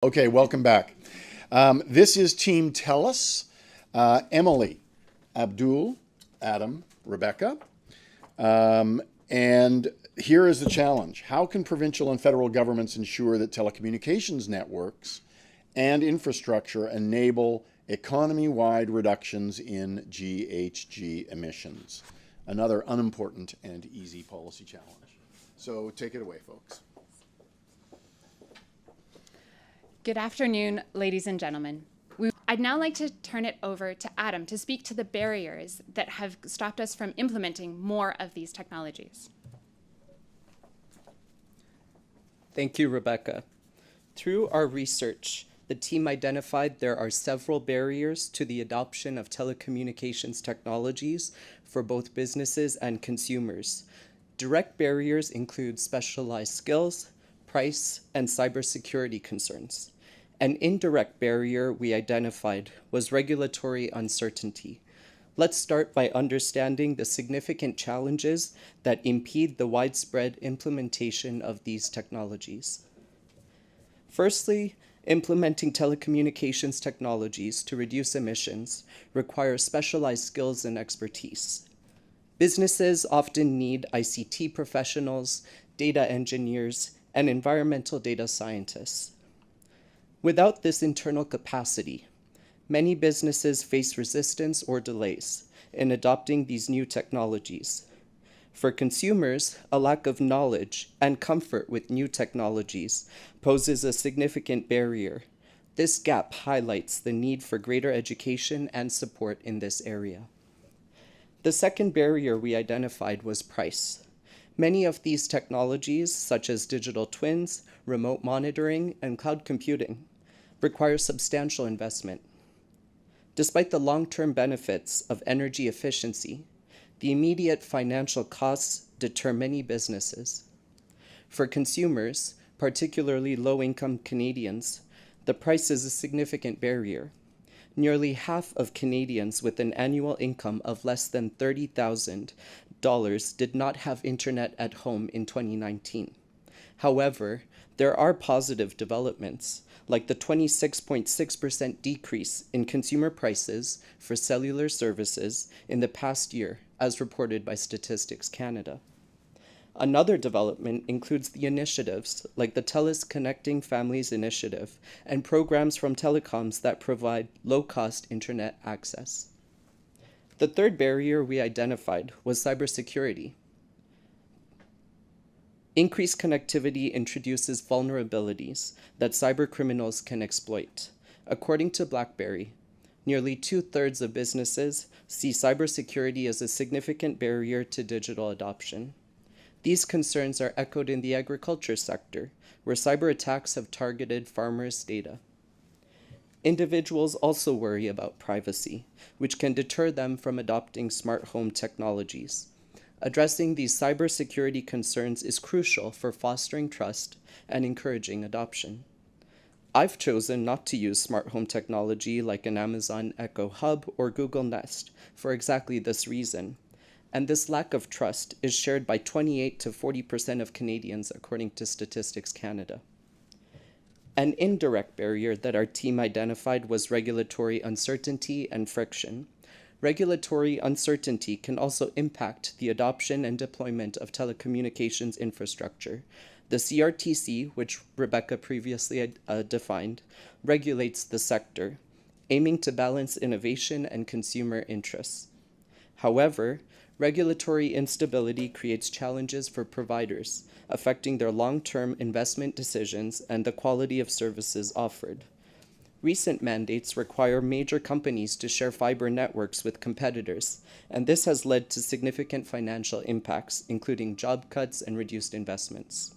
Okay, welcome back. This is Team TELUS. Emily, Abdul, Adam, Rebecca. And here is the challenge. How can provincial and federal governments ensure that telecommunications networks and infrastructure enable economy-wide reductions in GHG emissions? Another unimportant and easy policy challenge. So take it away, folks. Good afternoon, ladies and gentlemen. I'd now like to turn it over to Adam to speak to the barriers that have stopped us from implementing more of these technologies. Thank you, Rebecca. Through our research, the team identified there are several barriers to the adoption of telecommunications technologies for both businesses and consumers. Direct barriers include specialized skills, price, and cybersecurity concerns. An indirect barrier we identified was regulatory uncertainty. Let's start by understanding the significant challenges that impede the widespread implementation of these technologies. Firstly, implementing telecommunications technologies to reduce emissions requires specialized skills and expertise. Businesses often need ICT professionals, data engineers, and environmental data scientists. Without this internal capacity, many businesses face resistance or delays in adopting these new technologies. For consumers, a lack of knowledge and comfort with new technologies poses a significant barrier. This gap highlights the need for greater education and support in this area. The second barrier we identified was price. Many of these technologies, such as digital twins, remote monitoring, and cloud computing, require substantial investment. Despite the long-term benefits of energy efficiency, the immediate financial costs deter many businesses. For consumers, particularly low-income Canadians, the price is a significant barrier. Nearly half of Canadians with an annual income of less than $30,000 did not have internet at home in 2019. However, there are positive developments, like the 26.6% decrease in consumer prices for cellular services in the past year, as reported by Statistics Canada. Another development includes the initiatives like the TELUS Connecting Families Initiative and programs from telecoms that provide low-cost internet access. The third barrier we identified was cybersecurity. Increased connectivity introduces vulnerabilities that cybercriminals can exploit. According to BlackBerry, nearly 2/3 of businesses see cybersecurity as a significant barrier to digital adoption. These concerns are echoed in the agriculture sector, where cyber attacks have targeted farmers' data. Individuals also worry about privacy, which can deter them from adopting smart home technologies. Addressing these cybersecurity concerns is crucial for fostering trust and encouraging adoption. I've chosen not to use smart home technology like an Amazon Echo Hub or Google Nest for exactly this reason, and this lack of trust is shared by 28 to 40% of Canadians according to Statistics Canada. An indirect barrier that our team identified was regulatory uncertainty and friction. Regulatory uncertainty can also impact the adoption and deployment of telecommunications infrastructure. The CRTC, which Rebecca previously defined, regulates the sector, aiming to balance innovation and consumer interests. However, regulatory instability creates challenges for providers, affecting their long-term investment decisions and the quality of services offered. Recent mandates require major companies to share fiber networks with competitors, and this has led to significant financial impacts, including job cuts and reduced investments.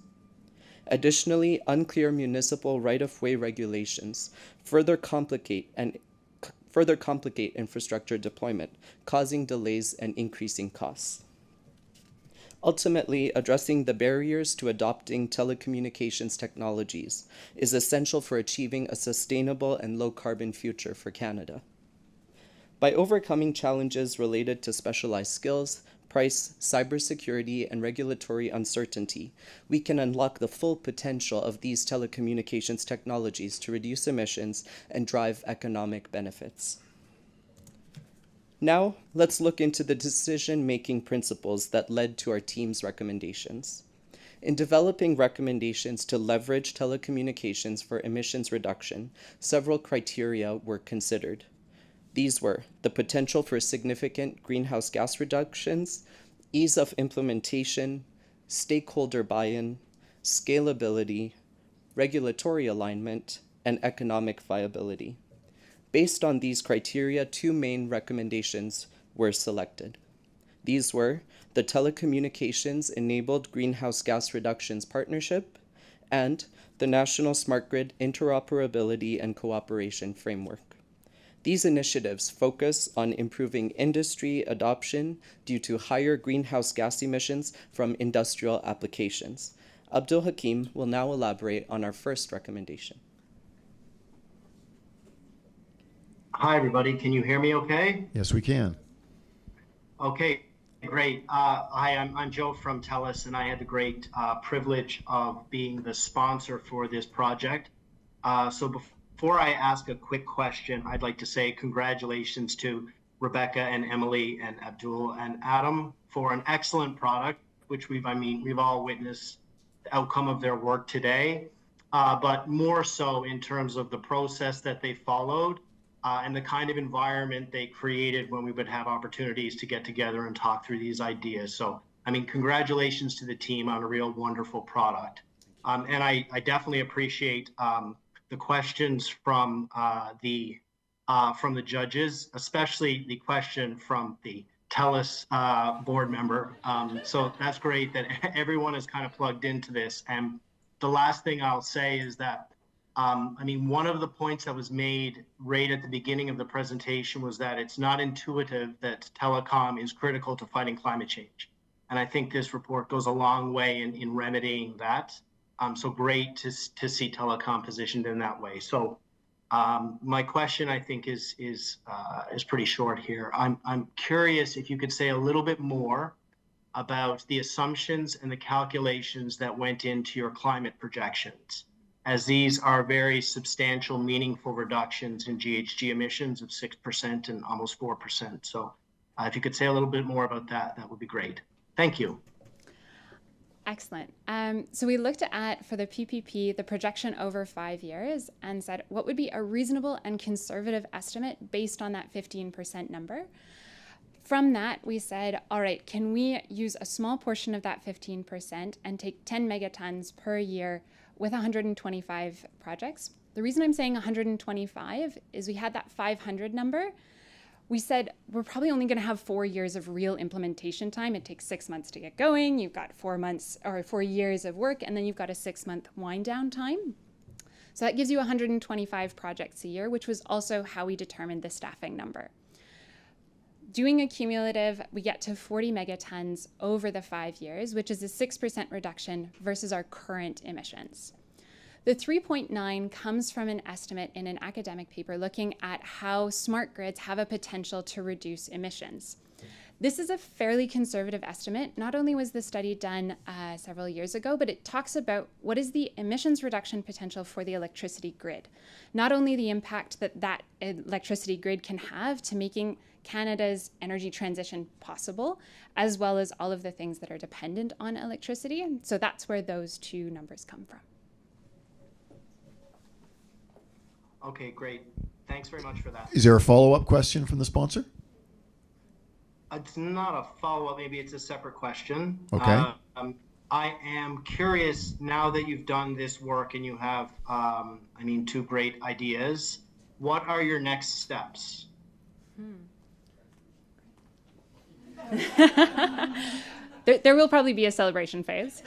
Additionally, unclear municipal right-of-way regulations further complicate infrastructure deployment, causing delays and increasing costs. Ultimately, addressing the barriers to adopting telecommunications technologies is essential for achieving a sustainable and low-carbon future for Canada. By overcoming challenges related to specialized skills, price, cybersecurity, and regulatory uncertainty, we can unlock the full potential of these telecommunications technologies to reduce emissions and drive economic benefits. Now, let's look into the decision-making principles that led to our team's recommendations. In developing recommendations to leverage telecommunications for emissions reduction, several criteria were considered. These were the potential for significant greenhouse gas reductions, ease of implementation, stakeholder buy-in, scalability, regulatory alignment, and economic viability. Based on these criteria, two main recommendations were selected. These were the Telecommunications Enabled Greenhouse Gas Reductions Partnership and the National Smart Grid Interoperability and Cooperation Framework. These initiatives focus on improving industry adoption due to higher greenhouse gas emissions from industrial applications. Abdul Hakim will now elaborate on our first recommendation. Hi, everybody. Can you hear me okay? Yes, we can. Okay, great. Hi, I'm Joe from TELUS, and I had the great privilege of being the sponsor for this project. So before I ask a quick question, I'd like to say congratulations to Rebecca and Emily and Abdul and Adam for an excellent product, which we've all witnessed the outcome of their work today, but more so in terms of the process that they followed and the kind of environment they created when we would have opportunities to get together and talk through these ideas. So, congratulations to the team on a real wonderful product. And I definitely appreciate the questions from the judges, especially the question from the TELUS board member. So that's great that everyone is kind of plugged into this. And the last thing I'll say is that, one of the points that was made right at the beginning of the presentation was that it's not intuitive that telecom is critical to fighting climate change. And I think this report goes a long way in remedying that. So great to see telecom positioned in that way. So my question, I think, is pretty short here. I'm curious if you could say a little bit more about the assumptions and the calculations that went into your climate projections, as these are very substantial, meaningful reductions in GHG emissions of 6% and almost 4%. So if you could say a little bit more about that, that would be great. Thank you. Excellent. So we looked at, for the PPP, the projection over 5 years and said, what would be a reasonable and conservative estimate based on that 15% number? From that, we said, all right, can we use a small portion of that 15% and take 10 megatons per year with 125 projects? The reason I'm saying 125 is we had that 500 number. We said we're probably only going to have 4 years of real implementation time. It takes 6 months to get going. You've got 4 months or 4 years of work, and then you've got a 6-month wind down time. So that gives you 125 projects a year, which was also how we determined the staffing number. Doing a cumulative, we get to 40 megatons over the 5 years, which is a 6% reduction versus our current emissions. The 3.9 comes from an estimate in an academic paper looking at how smart grids have a potential to reduce emissions. This is a fairly conservative estimate. Not only was the study done several years ago, but it talks about what is the emissions reduction potential for the electricity grid. Not only the impact that electricity grid can have to making Canada's energy transition possible, as well as all of the things that are dependent on electricity. So that's where those two numbers come from. Okay, great. Thanks very much for that. Is there a follow-up question from the sponsor? It's not a follow-up, maybe it's a separate question. Okay. I am curious, now that you've done this work and you have, 2 great ideas, what are your next steps? There will probably be a celebration phase.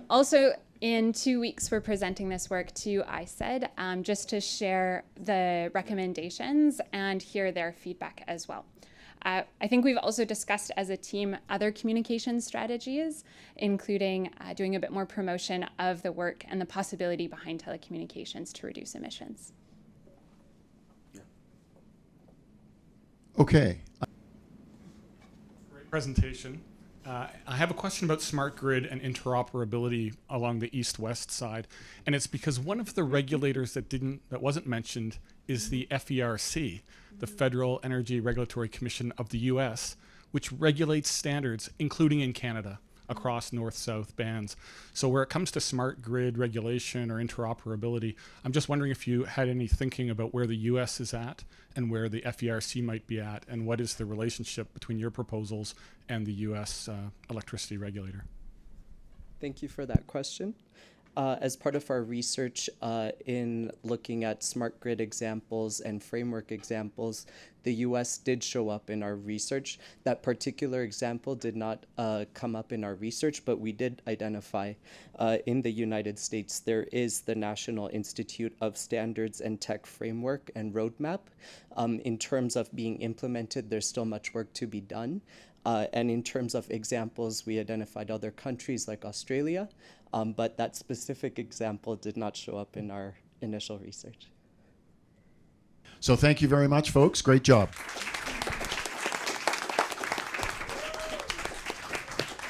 Also, in 2 weeks, we're presenting this work to ICED just to share the recommendations and hear their feedback as well. I think we've also discussed as a team other communication strategies, including doing a bit more promotion of the work and the possibility behind telecommunications to reduce emissions. Okay. Great presentation. I have a question about smart grid and interoperability along the east-west side, and it's because one of the regulators that wasn't mentioned is the FERC, the Federal Energy Regulatory Commission of the U.S., which regulates standards, including in Canada, across north-south bands. So where it comes to smart grid regulation or interoperability, I'm just wondering if you had any thinking about where the US is at and where the FERC might be at, and what is the relationship between your proposals and the US electricity regulator? Thank you for that question. As part of our research in looking at smart grid examples and framework examples, the US did show up in our research. That particular example did not come up in our research, but we did identify in the United States there is the National Institute of Standards and Tech Framework and Roadmap. In terms of being implemented, there's still much work to be done. And in terms of examples, we identified other countries like Australia, but that specific example did not show up in our initial research. So thank you very much, folks. Great job.